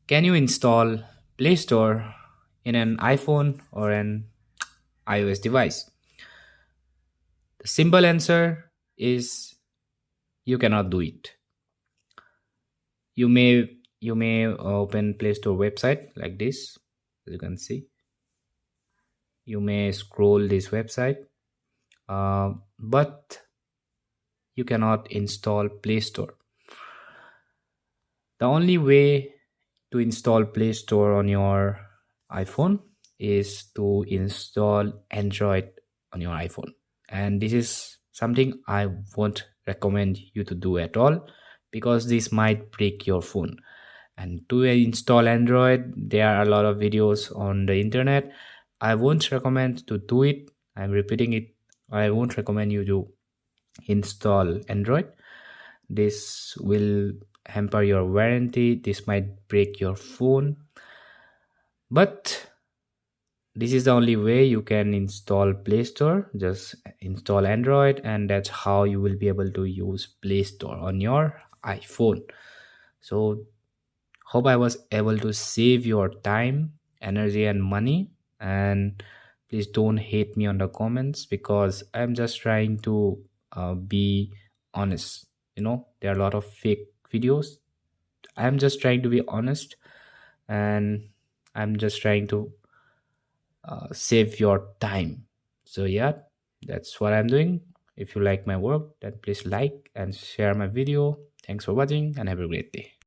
Can you install Play Store in an iPhone or an iOS device? The simple answer is you cannot do it. You may open Play Store website like this. As you can see, you may scroll this website, but you cannot install Play Store. The only way to install Play Store on your iPhone is to install Android on your iPhone. And this is something I won't recommend you to do at all, because this might break your phone. And to install Android, there are a lot of videos on the internet. I won't recommend to do it. I'm repeating it. I won't recommend you to install Android. This will hamper your warranty. This might break your phone. But this is the only way you can install Play Store. Just install Android, and that's how you will be able to use Play Store on your iPhone. So hope I was able to save your time, energy, and money. And please don't hate me on the comments, because I'm just trying to be honest. There are a lot of fake videos. I'm just trying to be honest, and I'm just trying to save your time. So yeah, that's what I'm doing. If you like my work, then please like and share my video. Thanks for watching, and have a great day.